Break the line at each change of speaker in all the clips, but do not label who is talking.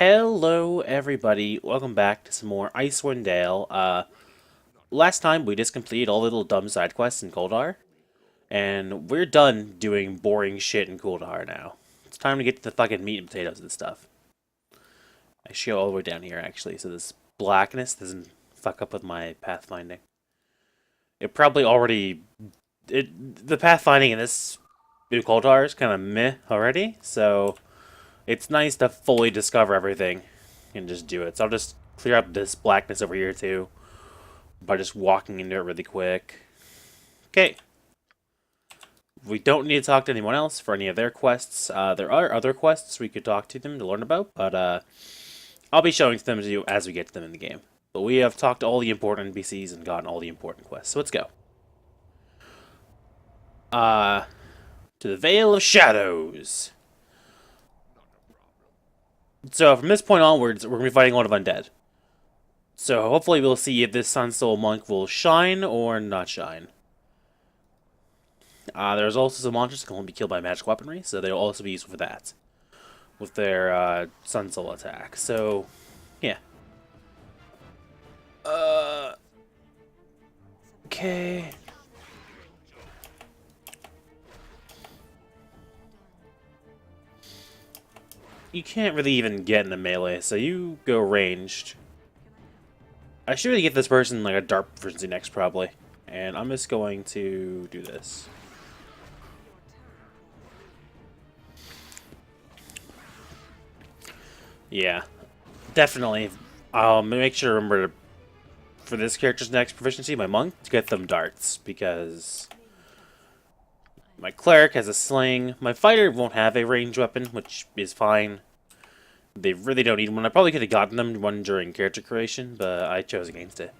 Hello, everybody. Welcome back to some more Icewind Dale. Last time we just completed all the little dumb side quests in Koldar, and we're done doing boring shit in Koldar now. It's time to get to the fucking meat and potatoes and stuff. I should go all the way down here, actually, so this blackness doesn't fuck up with my pathfinding. It probably already... the pathfinding in this new Koldar is kind of meh already, so... It's nice to fully discover everything and just do it. So I'll just clear up this blackness over here too by just walking into it really quick. Okay. We don't need to talk to anyone else for any of their quests. There are other quests we could talk to them to learn about, but I'll be showing them to you as we get to them in the game. But we have talked to all the important NPCs and gotten all the important quests. So let's go. To the Vale of Shadows. So from this point onwards, we're going to be fighting a lot of undead. So hopefully we'll see if this Sun Soul Monk will shine or not shine. There's also some monsters that can only be killed by magic weaponry, so they'll also be useful for that. With their Sun Soul attack. So, yeah. Okay. You can't really even get in the melee, so you go ranged. I should really get this person like a dark proficiency next, probably. And I'm just going to do this. Yeah, definitely. I'll make sure to remember to, for this character's next proficiency, my monk, to get them darts, because my cleric has a sling. My fighter won't have a ranged weapon, which is fine. They really don't need one. I probably could have gotten them one during character creation, but I chose against it.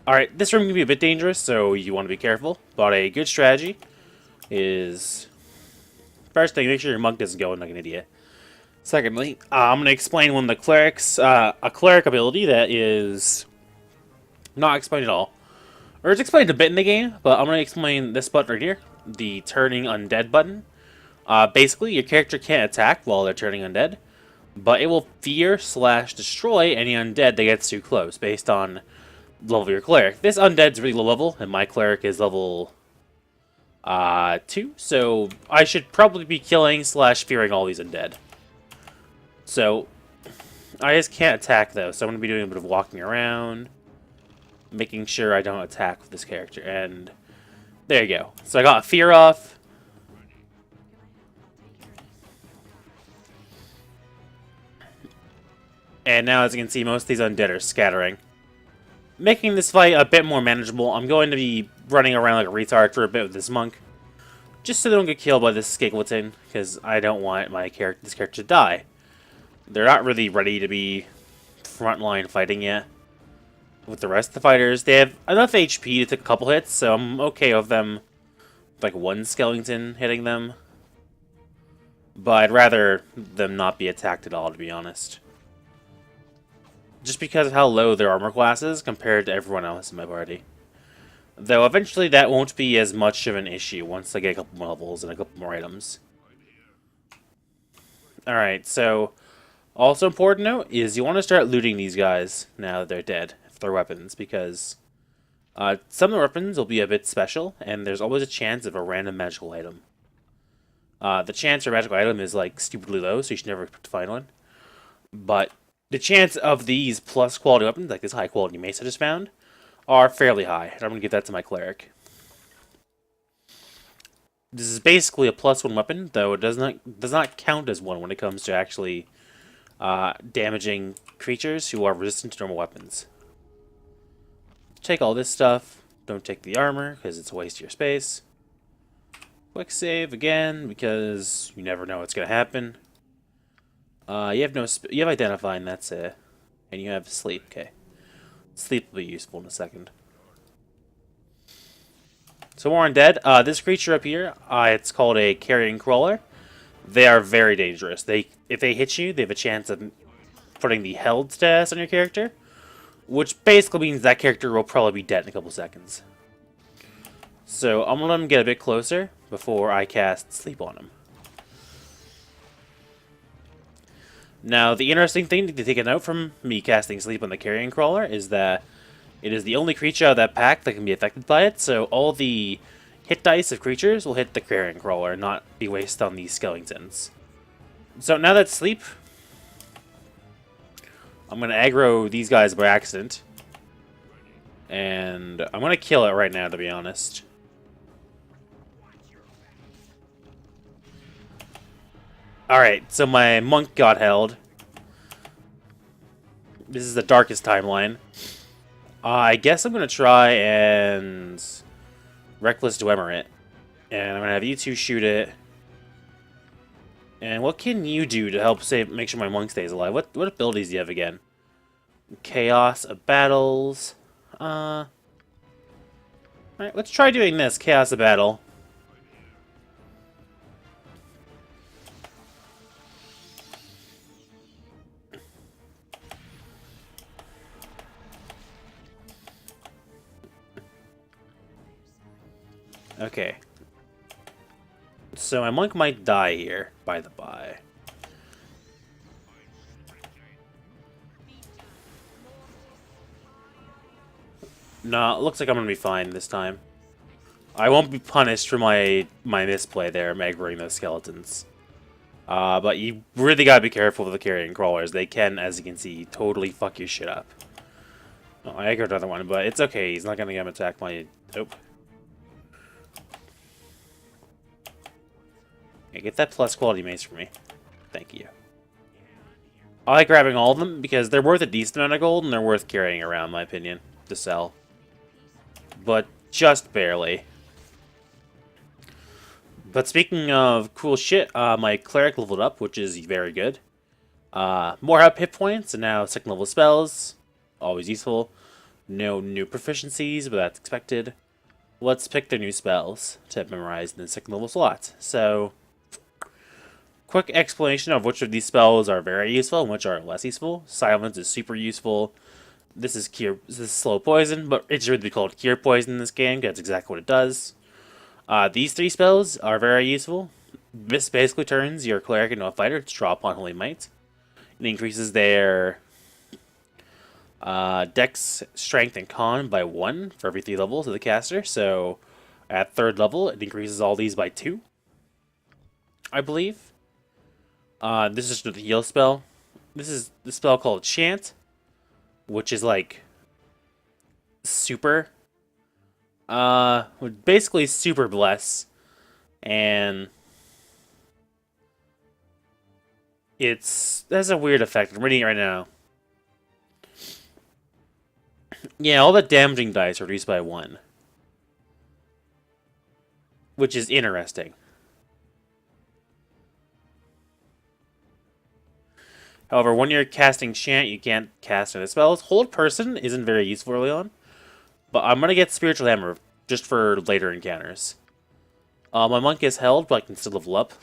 Alright, this room can be a bit dangerous, so you want to be careful. But a good strategy is... First thing, make sure your monk doesn't go in like an idiot. Secondly, I'm going to explain one of the clerics, a cleric ability that is not explained at all. Or it's explained a bit in the game, but I'm going to explain this button right here. The turning undead button. Basically, your character can't attack while they're turning undead, but it will fear/destroy any undead that gets too close, based on the level of your cleric. This undead's really low level, and my cleric is level 2, so I should probably be killing/fearing all these undead. So, I just can't attack though, so I'm going to be doing a bit of walking around, making sure I don't attack with this character, and there you go. So I got fear off. And now, as you can see, most of these undead are scattering. Making this fight a bit more manageable, I'm going to be running around like a retard for a bit with this monk. Just so they don't get killed by this skeleton, because I don't want this character to die. They're not really ready to be frontline fighting yet. With the rest of the fighters, they have enough HP to take a couple hits, so I'm okay with them, like one skeleton hitting them. But I'd rather them not be attacked at all, to be honest. Just because of how low their armor class is compared to everyone else in my party. Though eventually that won't be as much of an issue once I get a couple more levels and a couple more items. Alright, so... Also important to note is you want to start looting these guys now that they're dead, if they're weapons, because some of the weapons will be a bit special, and there's always a chance of a random magical item. The chance for a magical item is like stupidly low, so you should never expect to find one. But the chance of these plus quality weapons, like this high quality mace I just found, are fairly high. And I'm going to give that to my cleric. This is basically a +1 weapon, though it does not count as one when it comes to actually damaging creatures who are resistant to normal weapons. Take all this stuff. Don't take the armor, because it's a waste of your space. Quick save again, because you never know what's going to happen. You have identifying, that's it. And you have sleep, okay. Sleep will be useful in a second. So more undead. This creature up here, it's called a carrion crawler. They are very dangerous. If they hit you, they have a chance of putting the held status on your character, which basically means that character will probably be dead in a couple seconds. So I'm gonna let him get a bit closer before I cast sleep on him. Now, the interesting thing to take a note from me casting Sleep on the Carrion Crawler is that it is the only creature out of that pack that can be affected by it, so all the hit dice of creatures will hit the Carrion Crawler, not be wasted on these skeletons. So now that Sleep, I'm going to aggro these guys by accident. And I'm going to kill it right now, to be honest. Alright, so my monk got held. This is the darkest timeline. I guess I'm going to try and Reckless Dwemer it. And I'm going to have you two shoot it. And what can you do to help make sure my monk stays alive? What abilities do you have again? Chaos of Battles. Alright, let's try doing this. Chaos of Battle. Okay. So my monk might die here, by the by. No, it looks like I'm gonna be fine this time. I won't be punished for my misplay there, aggroing those skeletons. But you really gotta be careful with the carrion crawlers. They can, as you can see, totally fuck your shit up. Oh, I aggroed another one, but it's okay. He's not gonna get him attack my... Nope. Okay, get that plus quality mace for me. Thank you. I like grabbing all of them because they're worth a decent amount of gold and they're worth carrying around, in my opinion, to sell. But just barely. But speaking of cool shit, my cleric leveled up, which is very good. More up hit points, and now second level spells. Always useful. No new proficiencies, but that's expected. Let's pick their new spells to have memorized in the second level slot. So, quick explanation of which of these spells are very useful and which are less useful. Silence is super useful. This is slow poison, but it should be called cure poison in this game, because that's exactly what it does. These three spells are very useful. This basically turns your cleric into a fighter to draw upon Holy Might. It increases their dex, strength, and con by 1 for every 3 levels of the caster. So at 3rd level, it increases all these by 2, I believe. This is the heal spell. This is the spell called Chant, which is like super. Basically super bless. And that's a weird effect. I'm reading it right now. Yeah, all the damaging dice are reduced by 1. Which is interesting. However, when you're casting Chant, you can't cast any spells. Hold Person isn't very useful early on. But I'm going to get Spiritual Hammer just for later encounters. My monk is held, but I can still level up.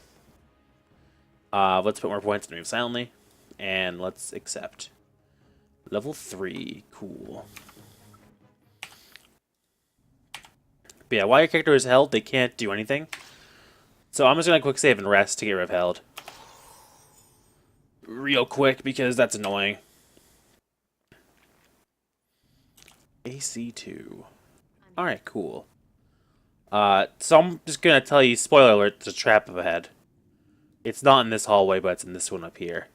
Let's put more points to move silently. And let's accept. Level 3. Cool. But yeah, while your character is held, they can't do anything. So I'm just going to quick save and rest to get rid of held. Real quick, because that's annoying. AC2. Alright, cool. So I'm just gonna tell you, spoiler alert, there's a trap up ahead. It's not in this hallway, but it's in this one up here.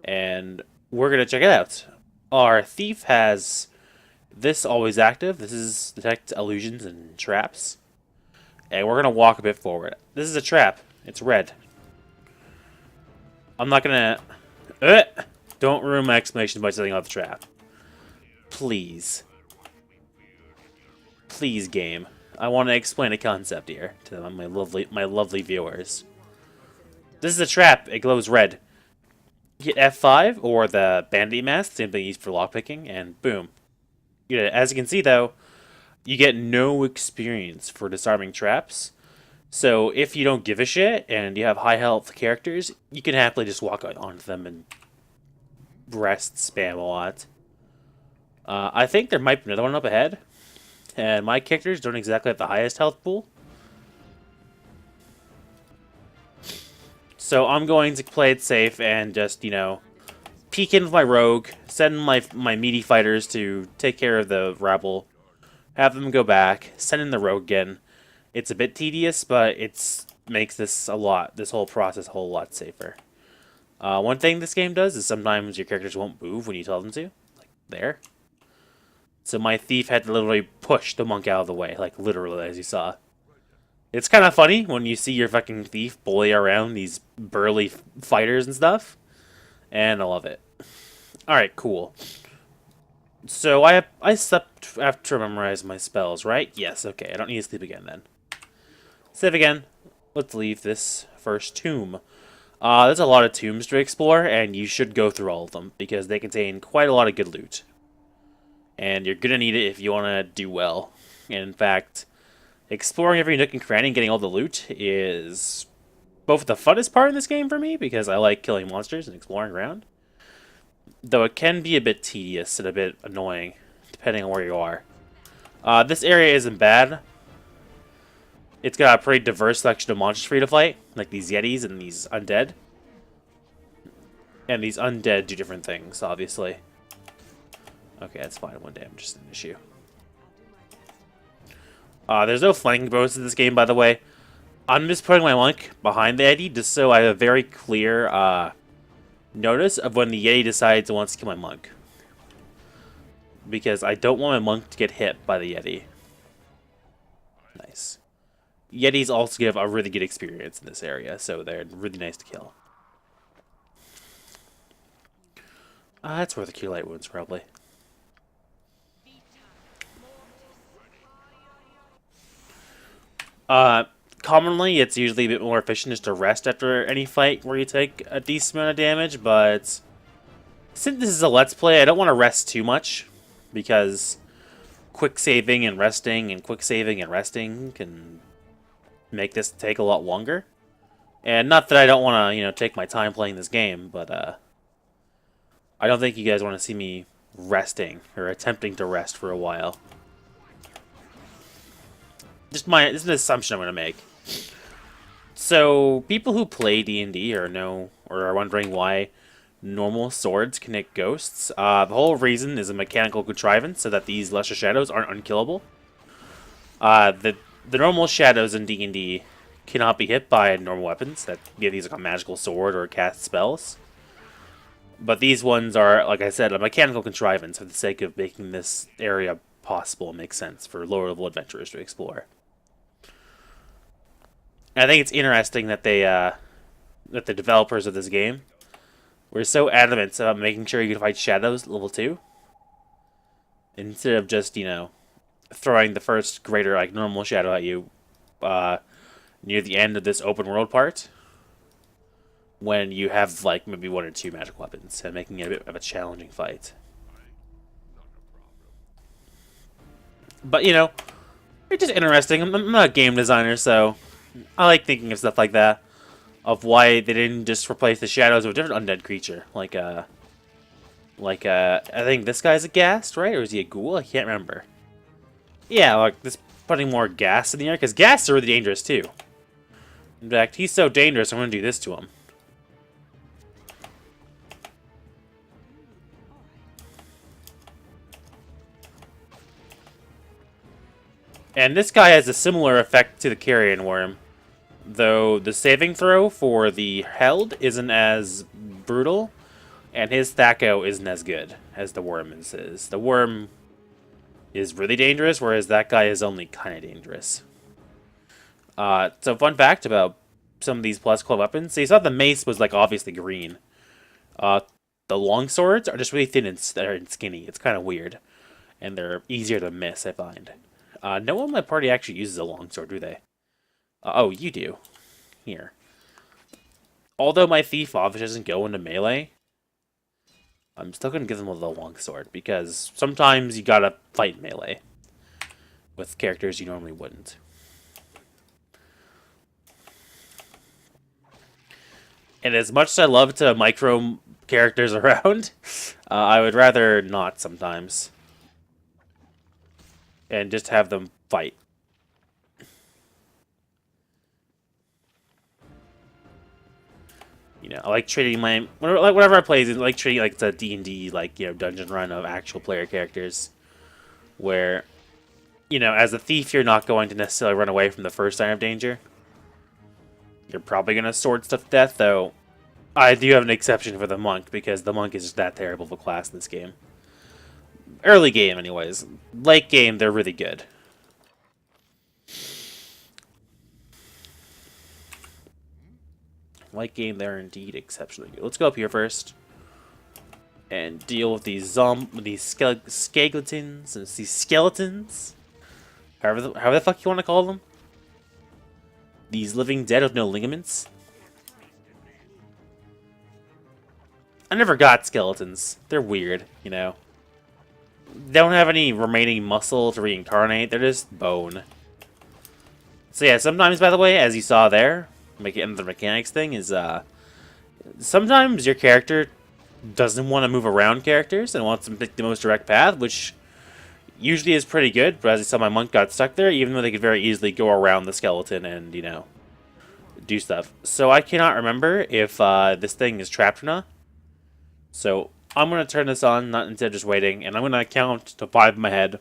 And we're gonna check it out. Our thief has this always active. This is detect illusions and traps. And we're gonna walk a bit forward. This is a trap. It's red. I'm not gonna... Don't ruin my explanation by setting off the trap. Please. Please, game. I want to explain a concept here to my lovely viewers. This is a trap. It glows red. Hit F5 or the bandit mask, same thing used for lockpicking, and boom. As you can see, though, you get no experience for disarming traps. So if you don't give a shit and you have high health characters, you can happily just walk onto them and rest spam a lot. I think there might be another one up ahead. And my characters don't exactly have the highest health pool. So I'm going to play it safe and just, peek in with my rogue, send my meaty fighters to take care of the rabble, have them go back, send in the rogue again. It's a bit tedious, but it makes this whole process a whole lot safer. One thing this game does is sometimes your characters won't move when you tell them to, like there. So my thief had to literally push the monk out of the way, like literally, as you saw. It's kind of funny when you see your fucking thief bully around these burly fighters and stuff, and I love it. All right, cool. So I slept after I memorized my spells, right? Yes, okay. I don't need to sleep again then. Save again. Let's leave this first tomb. There's a lot of tombs to explore, and you should go through all of them, because they contain quite a lot of good loot. And you're going to need it if you want to do well. And in fact, exploring every nook and cranny and getting all the loot is both the funnest part in this game for me, because I like killing monsters and exploring around. Though it can be a bit tedious and a bit annoying, depending on where you are. This area isn't bad. It's got a pretty diverse selection of monsters for you to fight, like these yetis and these undead. And these undead do different things, obviously. Okay, that's fine. One damage is an issue. There's no flanking bonuses in this game, by the way. I'm just putting my monk behind the yeti just so I have a very clear notice of when the yeti decides it wants to kill my monk. Because I don't want my monk to get hit by the yeti. Nice. Yetis also give a really good experience in this area, so they're really nice to kill. That's worth a cure light wounds, probably. Commonly, it's usually a bit more efficient just to rest after any fight where you take a decent amount of damage, but since this is a Let's Play, I don't want to rest too much, because quick saving and resting and quick saving and resting can make this take a lot longer. And not that I don't want to, take my time playing this game, but I don't think you guys want to see me resting or attempting to rest for a while. This is an assumption I'm going to make. So, people who play D&D or are wondering why normal swords can hit ghosts, the whole reason is a mechanical contrivance so that these lesser shadows aren't unkillable. The normal shadows in D&D cannot be hit by normal weapons that give these like a magical sword or cast spells. But these ones are, like I said, a mechanical contrivance for the sake of making this area possible and make sense for lower level adventurers to explore. And I think it's interesting that that the developers of this game were so adamant about making sure you could fight shadows at level 2. Instead of just, throwing the first greater, like, normal shadow at you near the end of this open world part, when you have, like, maybe 1 or 2 magic weapons, and making it a bit of a challenging fight. But, it's just interesting. I'm not a game designer, so I like thinking of stuff like that. Of why they didn't just replace the shadows with a different undead creature. Like, I think this guy's a ghast, right? Or is he a ghoul? I can't remember. Yeah, like, this putting more gas in the air, because ghasts are really dangerous, too. In fact, he's so dangerous, I'm going to do this to him. And this guy has a similar effect to the carrion worm, though the saving throw for the held isn't as brutal, and his Thacko isn't as good as the worm is. The worm is really dangerous, whereas that guy is only kind of dangerous. So fun fact about some of these plus club weapons. So you saw the mace was like obviously green. The long swords are just really thin and skinny. It's kind of weird, and they're easier to miss, I find. No one in my party actually uses a longsword, do they? Oh, you do. Here. Although my thief obviously doesn't go into melee, I'm still going to give them a longsword, because sometimes you gotta fight melee with characters you normally wouldn't. And as much as I love to micro characters around, I would rather not sometimes. And just have them fight. You know, I like treating whenever I play, I like treating like the D&D dungeon run of actual player characters, where as a thief you're not going to necessarily run away from the first sign of danger. You're probably gonna sword stuff to death, though. I do have an exception for the monk because the monk is just that terrible of a class in this game. Early game, anyways. Late game, they're really good. Late game, they're indeed exceptionally good. Let's go up here first and deal with these skeletons and these skeletons. However the fuck you want to call them. These living dead with no ligaments. I never got skeletons. They're weird, you know. They don't have any remaining muscle to reincarnate. They're just bone. So yeah, sometimes, by the way, as you saw there, the mechanics thing is, sometimes your character doesn't want to move around characters and wants to pick the most direct path, which usually is pretty good. But as you saw, my monk got stuck there, even though they could very easily go around the skeleton and, do stuff. So I cannot remember if this thing is trapped or not. So I'm going to turn this on, not instead of just waiting, and I'm going to count to 5 in my head.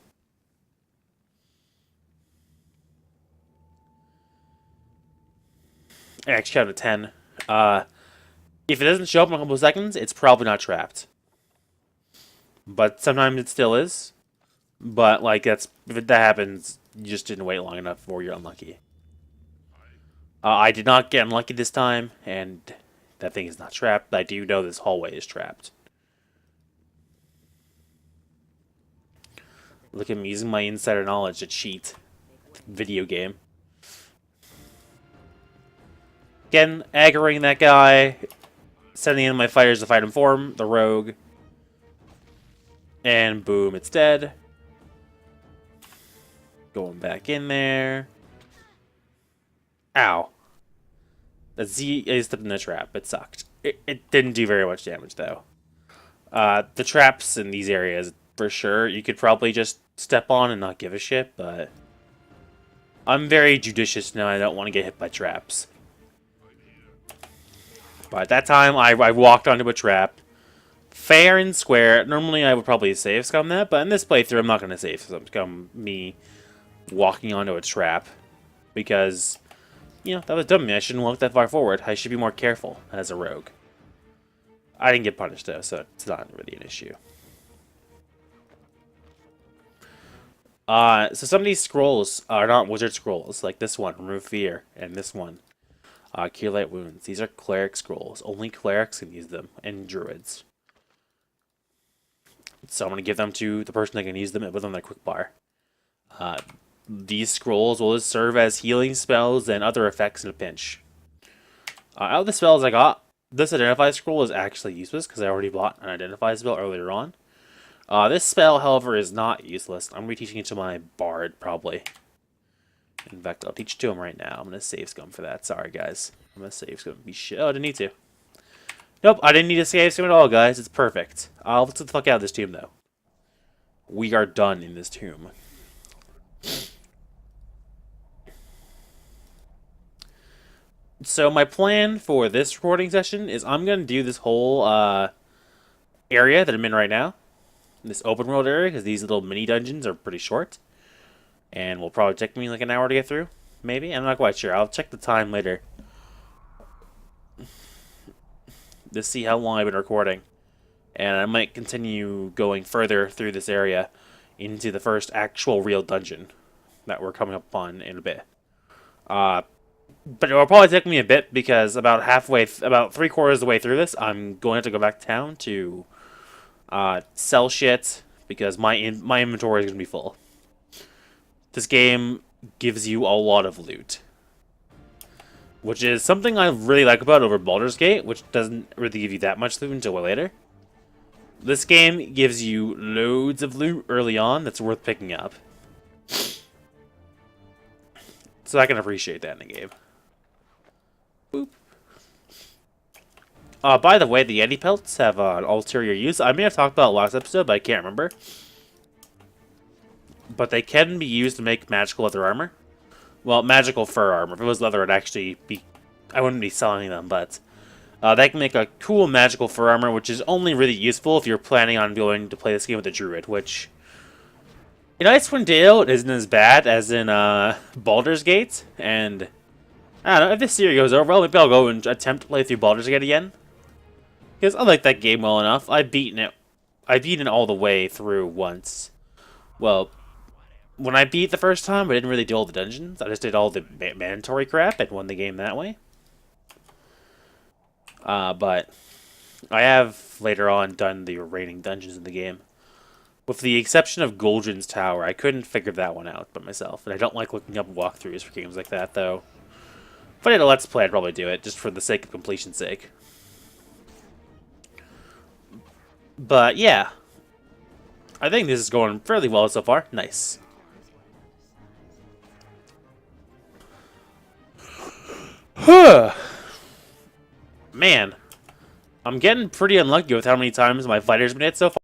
Actually, count to 10. If it doesn't show up in a couple of seconds, it's probably not trapped. But sometimes it still is. But, if that happens, you just didn't wait long enough or you're unlucky. I did not get unlucky this time, and that thing is not trapped. I do know this hallway is trapped. Look at me using my insider knowledge to cheat. Video game. Again, aggroing that guy. Sending in my fighters to fight him for him. The rogue. And boom, it's dead. Going back in there. Ow. I stepped in the trap. It sucked. It didn't do very much damage, though. The traps in these areas, for sure, you could probably just step on and not give a shit, but I'm very judicious now. I don't want to get hit by traps. But at that time, I walked onto a trap. Fair and square. Normally, I would probably save scum that, but in this playthrough, I'm not going to save scum me walking onto a trap. Because, that was dumb of me. I shouldn't walk that far forward. I should be more careful as a rogue. I didn't get punished, though, so it's not really an issue. So some of these scrolls are not wizard scrolls, like this one, Remove Fear, and this one, Cure Light Wounds. These are cleric scrolls. Only clerics can use them, and druids. So I'm going to give them to the person that can use them within their quick bar. These scrolls will serve as healing spells and other effects in a pinch. Out of the spells I got, this Identify scroll is actually useless because I already bought an Identify spell earlier on. This spell, however, is not useless. I'm going to be teaching it to my bard, probably. In fact, I'll teach it to him right now. I'm going to save scum for that. Sorry, guys. I'm going to save scum. Oh, I didn't need to. Nope, I didn't need to save scum at all, guys. It's perfect. Let's get the fuck out of this tomb, though. We are done in this tomb. So my plan for this recording session is I'm going to do this whole area that I'm in right now. This open world area, because these little mini dungeons are pretty short. And will probably take me like an hour to get through. Maybe? I'm not quite sure. I'll check the time later. To see how long I've been recording. And I might continue going further through this area into the first actual real dungeon that we're coming up on in a bit. But it will probably take me a bit because about 3/4 of the way through this, I'm going to have to go back to town to sell shit because my inventory is going to be full. This game gives you a lot of loot, which is something I really like about over Baldur's Gate, which doesn't really give you that much loot until later. This game gives you loads of loot early on that's worth picking up. So I can appreciate that in the game. Boop. By the way, the Yeti pelts have an ulterior use. I may have talked about it last episode, but I can't remember. But they can be used to make magical leather armor. Well, magical fur armor. If it was leather, it'd actually be... I wouldn't be selling them, but... That can make a cool magical fur armor, which is only really useful if you're planning on going to play this game with a druid, which in Icewind Dale it isn't as bad as in Baldur's Gate, and I don't know, if this series goes over, well, maybe I'll go and attempt to play through Baldur's Gate again. Because I like that game well enough. I've beaten it all the way through once. Well, when I beat the first time, I didn't really do all the dungeons. I just did all the mandatory crap and won the game that way. But I have later on done the remaining dungeons in the game. With the exception of Goldrin's Tower, I couldn't figure that one out by myself. And I don't like looking up walkthroughs for games like that, though. If I did a Let's Play, I'd probably do it, just for the sake of completion's sake. But, yeah. I think this is going fairly well so far. Nice. Man. I'm getting pretty unlucky with how many times my fighter's been hit so far.